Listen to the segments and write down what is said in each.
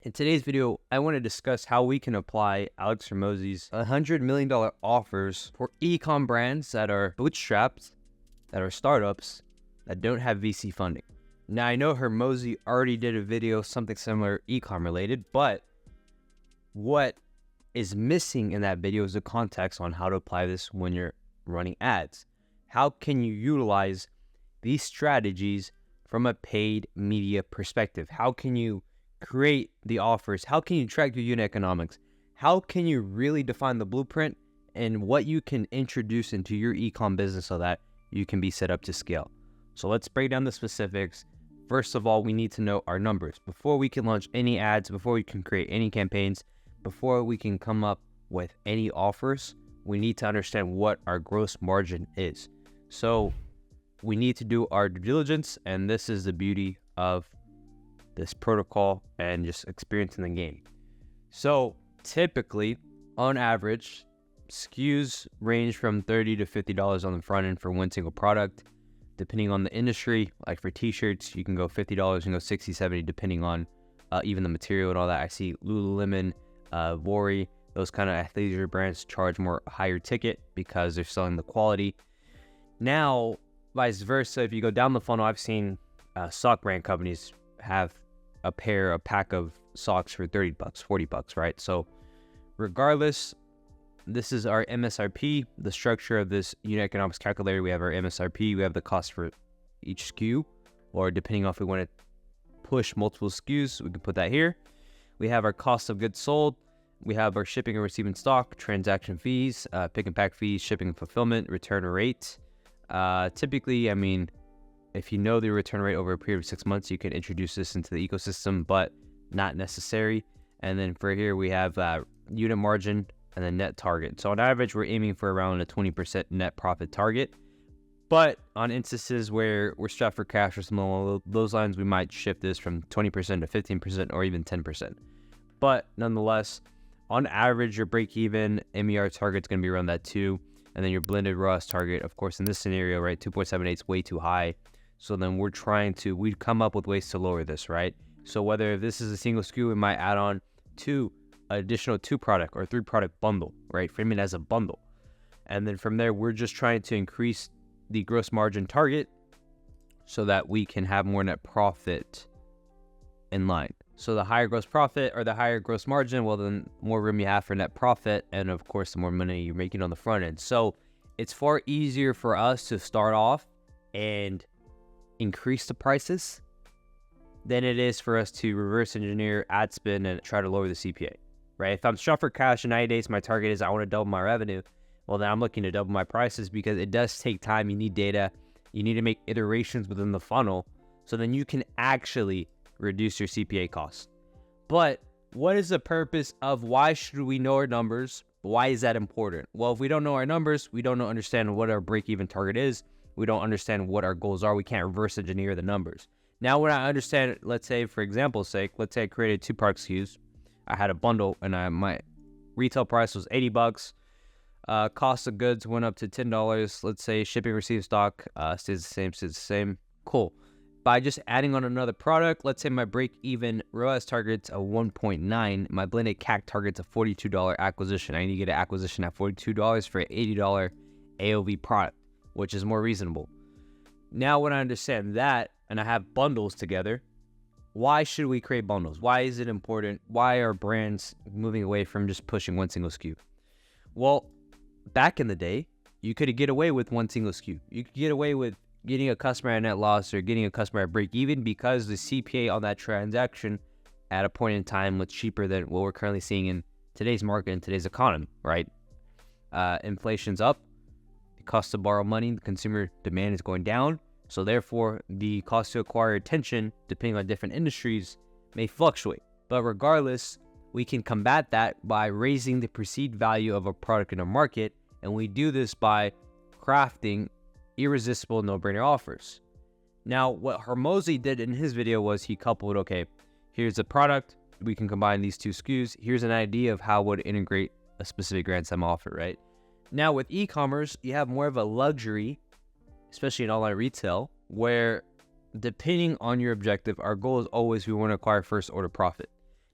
In today's video, I want to discuss how we can apply Alex Hormozi's $100 million offers for e-com brands that are bootstrapped, that are startups, that don't have VC funding. Now, I know Hormozi already did a video, something similar e-com related, but what is missing in that video is the context on how to apply this when you're running ads. How can you utilize these strategies from a paid media perspective? How can you create the offers? How can you track your unit economics? How can you really define the blueprint and what you can introduce into your e-com business so that you can be set up to scale? So let's break down the specifics. First of all, we need to know our numbers. Before we can launch any ads, before we can create any campaigns, before we can come up with any offers, we need to understand what our gross margin is. So we need to do our due diligence, and this is the beauty of this protocol and just experiencing the game. So typically, on average, SKUs range from $30 to $50 on the front end for one single product. Depending on the industry, like for t-shirts, you can go $50 and go $60, $70, depending on even the material and all that. I see Lululemon, Vori, those kind of athleisure brands charge more higher ticket because they're selling the quality. Now, vice versa, if you go down the funnel, I've seen sock brand companies have a pack of socks for $30, $40, right? So regardless, this is our MSRP, the structure of this unit economics calculator. We have our MSRP, we have the cost for each SKU, or depending on if we want to push multiple SKUs, we can put that here. We have our cost of goods sold. We have our shipping and receiving stock, transaction fees, pick and pack fees, shipping and fulfillment, return rate. Typically, I mean, if you know the return rate over a period of 6 months, you can introduce this into the ecosystem, but not necessary. And then for here, we have unit margin and then net target. So on average, we're aiming for around a 20% net profit target. But on instances where we're strapped for cash or something along those lines, we might shift this from 20% to 15% or even 10%. But nonetheless, on average, your break-even MER target is going to be around that 2. And then your blended ROAS target, of course, in this scenario, right, 2.78 is way too high. So then we'd come up with ways to lower this, right? So whether this is a single SKU, we might add on additional 2-product or 3-product bundle, right? Frame it as a bundle. And then from there, we're just trying to increase the gross margin target so that we can have more net profit in line. So the higher gross profit or the higher gross margin, well, then more room you have for net profit. And of course, the more money you're making on the front end. So it's far easier for us to start off and increase the prices than it is for us to reverse engineer ad spend and try to lower the CPA, right? If I'm strapped for cash in 90 days, my target is I want to double my revenue. Well, then I'm looking to double my prices because it does take time. You need data. You need to make iterations within the funnel so then you can actually reduce your CPA costs. But what is the purpose of why should we know our numbers? Why is that important? Well, if we don't know our numbers, we don't understand what our break-even target is. We don't understand what our goals are. We can't reverse engineer the numbers. Now, when I understand, let's say, for example's sake, let's say I created 2-product SKUs. I had a bundle and my retail price was $80. Cost of goods went up to $10. Let's say shipping, receive, stock stays the same. Cool. By just adding on another product, let's say my break-even ROAS target's a 1.9. My blended CAC target's a $42 acquisition. I need to get an acquisition at $42 for an $80 AOV product, which is more reasonable. Now, when I understand that and I have bundles together, why should we create bundles? Why is it important? Why are brands moving away from just pushing one single SKU? Well, back in the day, you could get away with one single SKU. You could get away with getting a customer at net loss or getting a customer at break even because the CPA on that transaction at a point in time was cheaper than what we're currently seeing in today's market and today's economy, right? Inflation's up. The cost to borrow money, the consumer demand is going down. So therefore, the cost to acquire attention, depending on different industries, may fluctuate. But regardless, we can combat that by raising the perceived value of a product in a market. And we do this by crafting irresistible no-brainer offers. Now, what Hormozi did in his video was he coupled, okay, here's a product, we can combine these 2 SKUs, here's an idea of how would integrate a specific Grand Slam offer, right? Now, with e-commerce, you have more of a luxury, especially in online retail, where depending on your objective, our goal is always we want to acquire first order profit.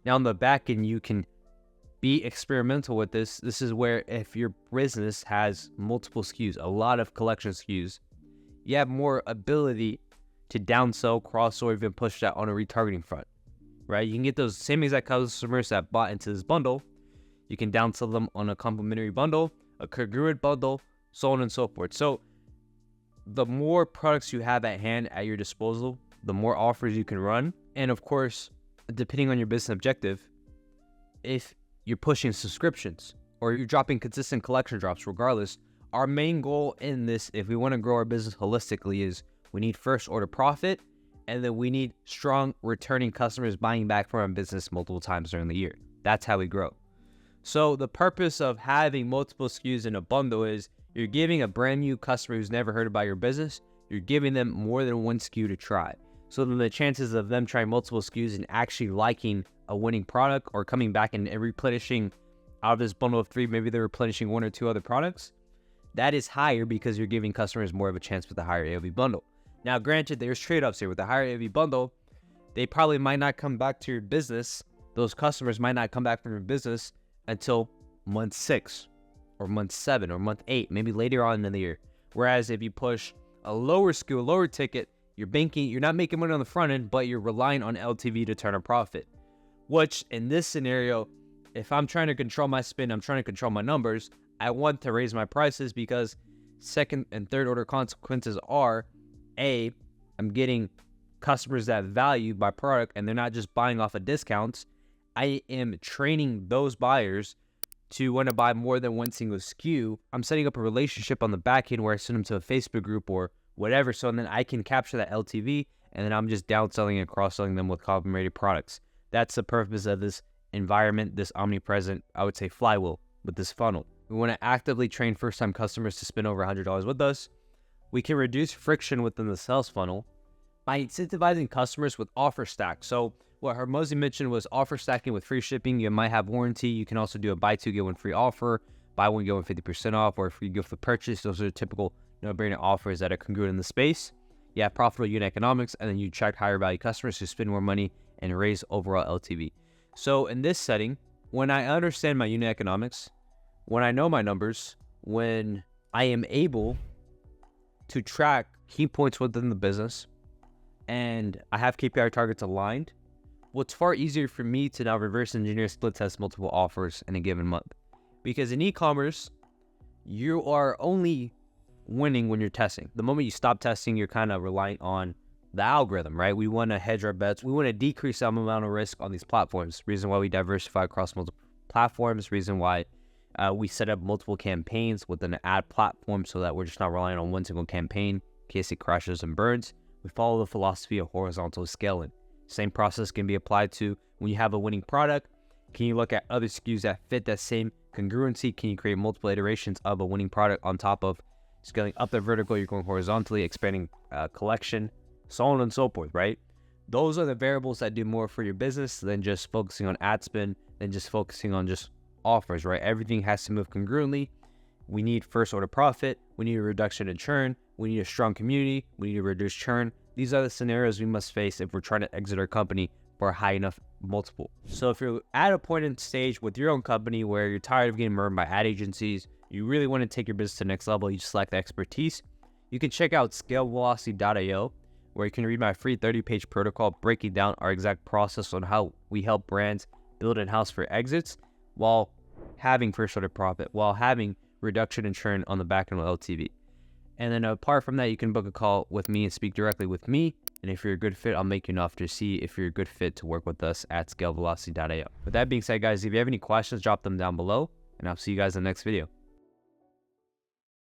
Now on the back end, you can be experimental with this. This is where if your business has multiple SKUs, a lot of collection SKUs, you have more ability to downsell, cross, or even push that on a retargeting front, right? You can get those same exact customers that bought into this bundle. You can downsell them on a complementary bundle, a congruent bundle, so on and so forth. So the more products you have at hand at your disposal, the more offers you can run. And of course, depending on your business objective, if you're pushing subscriptions or you're dropping consistent collection drops, regardless, our main goal in this, if we want to grow our business holistically, is we need first order profit, and then we need strong returning customers buying back from our business multiple times during the year. That's how we grow. So the purpose of having multiple SKUs in a bundle is you're giving a brand new customer who's never heard about your business, you're giving them more than one SKU to try. So then the chances of them trying multiple SKUs and actually liking a winning product or coming back and replenishing out of this bundle of 3, maybe they're replenishing 1 or 2 other products, that is higher because you're giving customers more of a chance with the higher AOV bundle. Now, granted, there's trade-offs here. With the higher AOV bundle, they probably might not come back to your business. Those customers might not come back from your business until month 6 or month 7 or month 8, maybe later on in the year. Whereas if you push a lower SKU, a lower ticket, you're not making money on the front end, but you're relying on LTV to turn a profit. Which in this scenario, if I'm trying to control my spend, I'm trying to control my numbers, I want to raise my prices because second and third order consequences are, A, I'm getting customers that value my product and they're not just buying off of discounts. I am training those buyers to want to buy more than one single SKU. I'm setting up a relationship on the back end where I send them to a Facebook group or whatever, so then I can capture that LTV, and then I'm just downselling and cross-selling them with complementary products. That's the purpose of this environment, this omnipresent, I would say, flywheel with this funnel. We want to actively train first-time customers to spend over $100 with us. We can reduce friction within the sales funnel by incentivizing customers with offer stacks. So what Hormozi mentioned was offer stacking with free shipping. You might have warranty. You can also do a buy 2, get 1 free offer, buy 1, get 1 50% off, or a free gift for purchase. Those are typical no-brainer offers that are congruent in the space. You have profitable unit economics, and then you attract higher value customers who spend more money and raise overall LTV. So in this setting, when I understand my unit economics, when I know my numbers, when I am able to track key points within the business, and I have KPI targets aligned, well, it's far easier for me to now reverse engineer split test multiple offers in a given month. Because in e-commerce, you are only winning when you're testing. The moment you stop testing, you're kind of relying on the algorithm, right? We want to hedge our bets. We want to decrease some amount of risk on these platforms. Reason why we diversify across multiple platforms. Reason why we set up multiple campaigns within an ad platform so that we're just not relying on one single campaign in case it crashes and burns. We follow the philosophy of horizontal scaling. Same process can be applied to when you have a winning product. Can you look at other SKUs that fit that same congruency? Can you create multiple iterations of a winning product on top of scaling up the vertical? You're going horizontally, expanding collection, so on and so forth, right? Those are the variables that do more for your business than just focusing on ad spend, than just focusing on just offers, right? Everything has to move congruently. We need first order profit. We need a reduction in churn. We need a strong community. We need to reduce churn. These are the scenarios we must face if we're trying to exit our company for a high enough multiple. So if you're at a point in stage with your own company where you're tired of getting burned by ad agencies, you really want to take your business to the next level, you just lack the expertise, you can check out scalevelocity.io, where you can read my free 30-page protocol breaking down our exact process on how we help brands build in-house for exits while having first order profit, while having reduction in churn on the back end with LTV. And then apart from that, you can book a call with me and speak directly with me. And if you're a good fit, I'll make you an offer to see if you're a good fit to work with us at scalevelocity.io. With that being said, guys, if you have any questions, drop them down below, and I'll see you guys in the next video.